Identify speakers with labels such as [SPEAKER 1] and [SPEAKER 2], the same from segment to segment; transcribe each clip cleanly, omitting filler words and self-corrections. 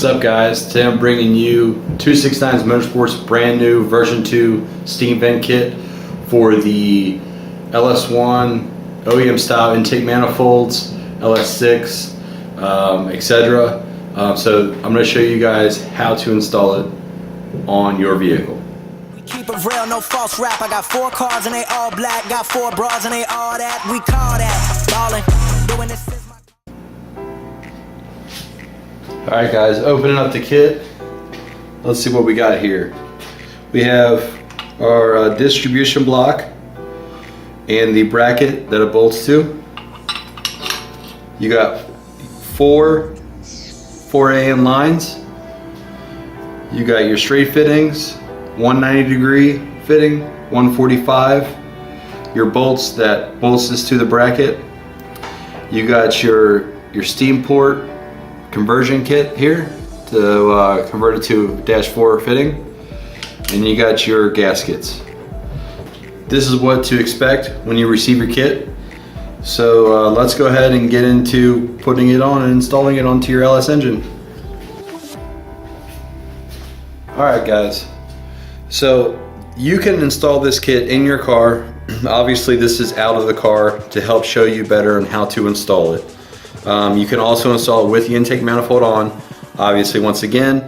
[SPEAKER 1] What's up, guys? Today I'm bringing you 269's Motorsports brand new version 2 steam vent kit for the LS1 OEM style intake manifolds, LS6, etc. So I'm going to show you guys how to install it on your vehicle.
[SPEAKER 2] Keep it real, no false rap. I got 4 cars and they all black. Got 4 bras and they all that. We call that ballin'. Doing this is my...
[SPEAKER 1] Alright guys, opening up the kit. Let's see what we got here. We have our distribution block and the bracket that it bolts to. You got 4 4AM lines. You got your straight fittings, 190-degree fitting, 145. Your bolts that bolts this to the bracket. You got your steam port conversion kit here to convert it to -4 fitting, and you got your gaskets. This is what to expect when you receive your kit. So let's go ahead and get into putting it on and installing it onto your LS engine. Alright guys, so you can install this kit in your car. Obviously this is out of the car to help show you better on how to install it. You can also install it with the intake manifold on. Obviously, once again,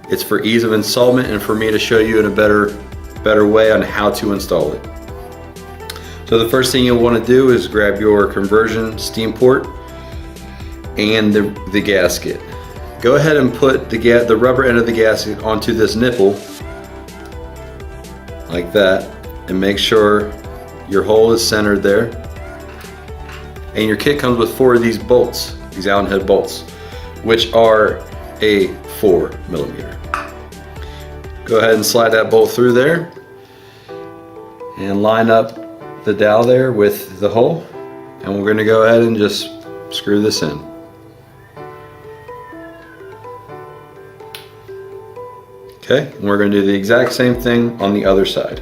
[SPEAKER 1] it's for ease of installment and for me to show you in a better way on how to install it. So the first thing you'll want to do is grab your conversion steam port and the gasket. Go ahead and put the rubber end of the gasket onto this nipple like that, and make sure your hole is centered there. And your kit comes with 4 of these bolts, these Allen head bolts, which are a 4mm. Go ahead and slide that bolt through there and line up the dowel there with the hole, and we're going to go ahead and just screw this in. Okay, and we're going to do the exact same thing on the other side.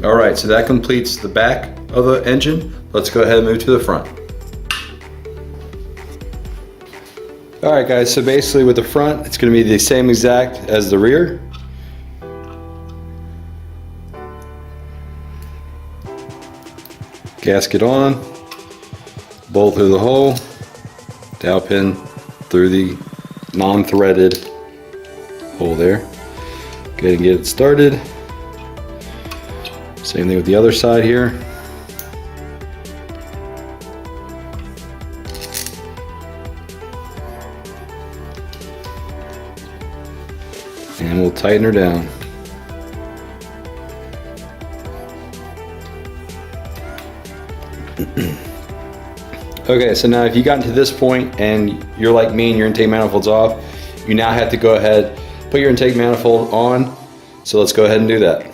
[SPEAKER 1] Alright, so that completes the back of the engine. Let's go ahead and move to the front. Alright guys, so basically with the front, it's going to be the same exact as the rear. Gasket on, bolt through the hole, dowel pin through the non-threaded hole there. Go ahead and get it started. Same thing with the other side here. And we'll tighten her down. Okay, so now if you got to this point and you're like me and your intake manifold's off, you now have to go ahead, put your intake manifold on. So let's go ahead and do that.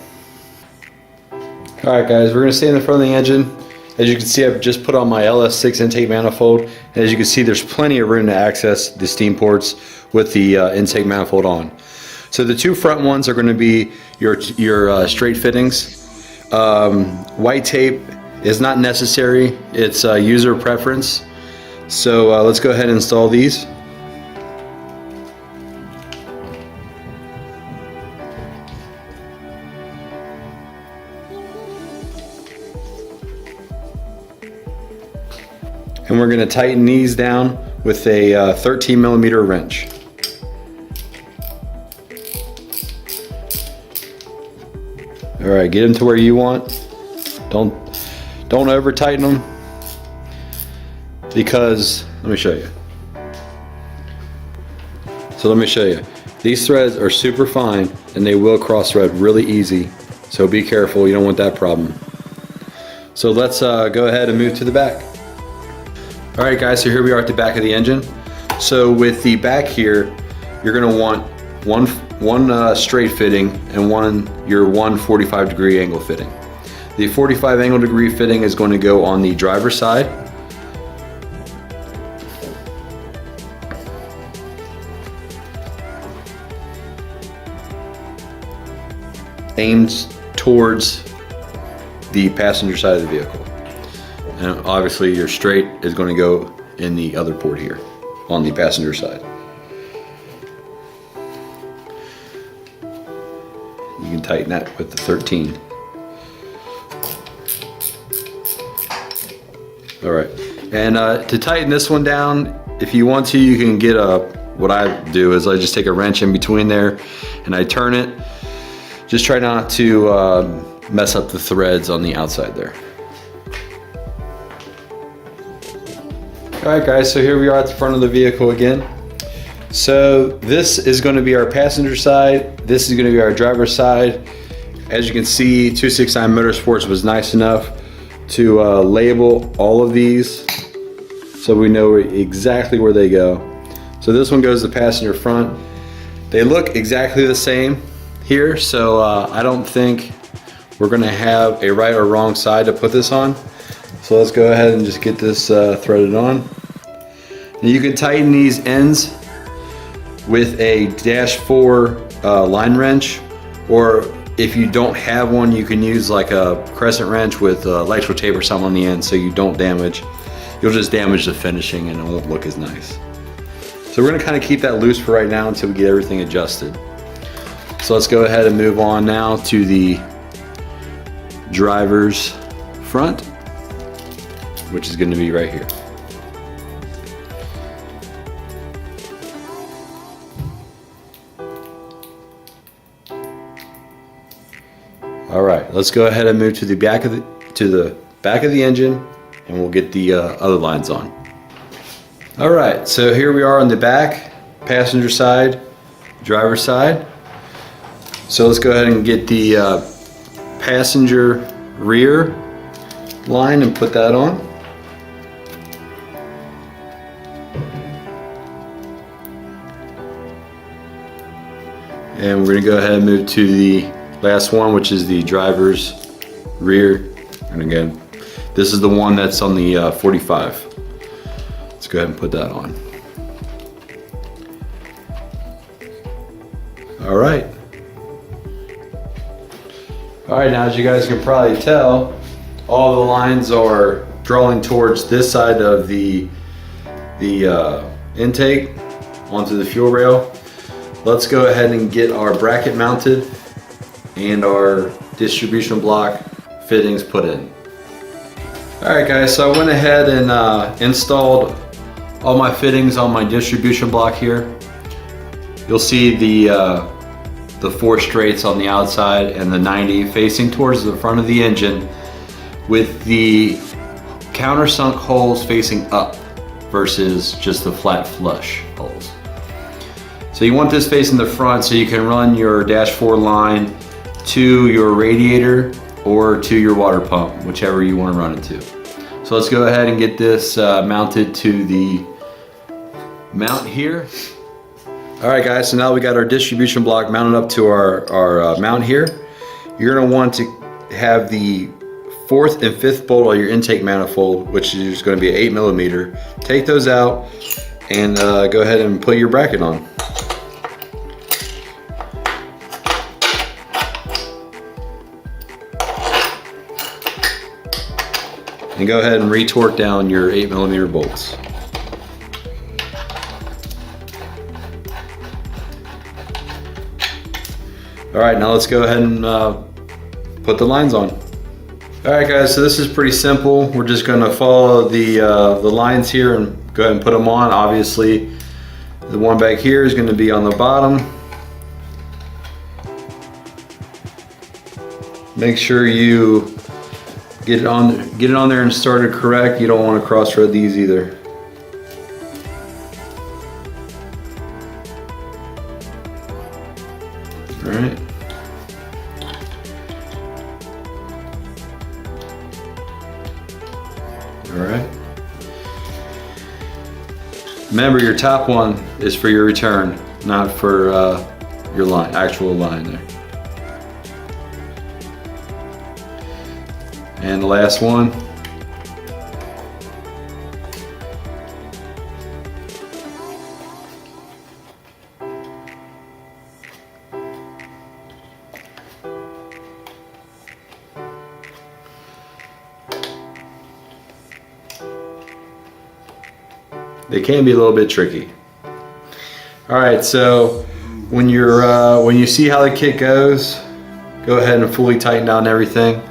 [SPEAKER 1] Alright guys, we're going to stay in the front of the engine. As you can see, I've just put on my LS6 intake manifold. And as you can see, there's plenty of room to access the steam ports with the intake manifold on. So the 2 front ones are going to be your straight fittings. White tape is not necessary. It's user preference. So let's go ahead and install these. And we're going to tighten these down with a 13mm wrench. Alright, get them to where you want. Don't over tighten them, because let me show you. So let me show you. These threads are super fine and they will cross thread really easy. So be careful, you don't want that problem. So let's go ahead and move to the back. Alright guys, so here we are at the back of the engine. So with the back here, you're going to want one straight fitting and your 145-degree angle fitting. The 45 angle degree fitting is going to go on the driver's side. aimed towards the passenger side of the vehicle. And obviously your straight is going to go in the other port here on the passenger side. You can tighten that with the 13. All right, and to tighten this one down, if you want to, you can get what I do is I just take a wrench in between there and I turn it. Just try not to mess up the threads on the outside there. All right guys, so here we are at the front of the vehicle again. So this is going to be our passenger side. This is going to be our driver's side. As you can see, 269 Motorsports was nice enough to label all of these so we know exactly where they go. So this one goes to passenger front. They look exactly the same here, so I don't think we're going to have a right or wrong side to put this on. So let's go ahead and just get this threaded on. And you can tighten these ends with a dash 4 line wrench, or if you don't have one, you can use like a crescent wrench with electrical tape or something on the end so you don't damage. You'll just damage the finishing and it won't look as nice. So we're gonna kind of keep that loose for right now until we get everything adjusted. So let's go ahead and move on now to the driver's front, which is gonna be right here. All right, let's go ahead and move to the back of the engine, and we'll get the other lines on. All right, so here we are on the back, passenger side, driver's side. So let's go ahead and get the passenger rear line and put that on. And we're gonna go ahead and move to the last one, which is the driver's rear. And again, this is the one that's on the 45. Let's go ahead and put that on. All right. All right, now as you guys can probably tell, all the lines are drawing towards this side of the intake onto the fuel rail. Let's go ahead and get our bracket mounted and our distribution block fittings put in. Alright guys, so I went ahead and installed all my fittings on my distribution block here. You'll see the 4 straights on the outside and the 90 facing towards the front of the engine with the countersunk holes facing up versus just the flat flush holes. So you want this facing the front so you can run your dash 4 line to your radiator or to your water pump, whichever you want to run it to. So let's go ahead and get this mounted to the mount here. All right guys, so now we got our distribution block mounted up to our mount here. You're going to want to have the 4th and 5th bolt of your intake manifold, which is going to be 8 millimeter. Take those out and go ahead and put your bracket on. And go ahead and retorque down your 8 millimeter bolts. All right, now let's go ahead and put the lines on. All right guys, so this is pretty simple. We're just gonna follow the lines here and go ahead and put them on. Obviously, the one back here is gonna be on the bottom. Make sure you get it on there and start it correct. You don't want to cross thread these either. All right. All right. Remember, your top one is for your return, not for your line, actual line there. And the last one. they can be a little bit tricky. All right, so when you see how the kit goes, go ahead and fully tighten down everything.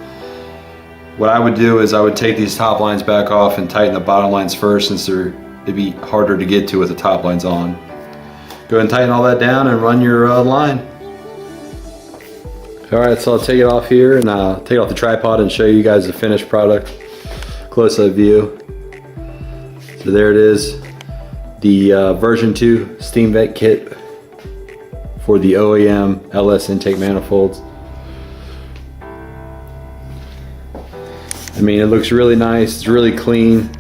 [SPEAKER 1] What I would do is I would take these top lines back off and tighten the bottom lines first, since they'd be harder to get to with the top lines on. Go ahead and tighten all that down and run your line. All right, so I'll take it off here and take it off the tripod and show you guys the finished product, close-up view. So there it is, the version 2 steam vent kit for the OEM LS intake manifolds. I mean, it looks really nice, it's really clean,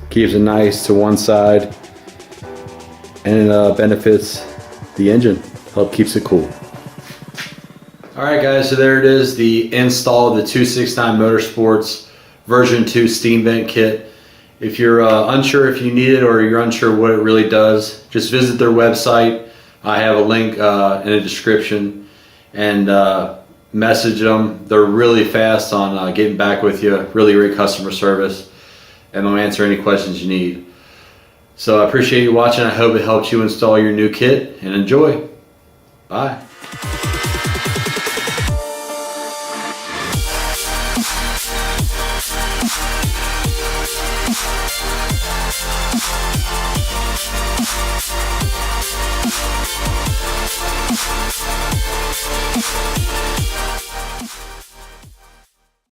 [SPEAKER 1] keeps it nice to one side, and it benefits the engine, keeps it cool. Alright guys, so there it is, the install of the 269 Motorsports version 2 steam vent kit. If you're unsure if you need it, or you're unsure what it really does, just visit their website. I have a link in the description, and message them. They're really fast on getting back with you, really great customer service, and they'll answer any questions you need. So I appreciate you watching. I hope it helps you install your new kit, and enjoy. Bye.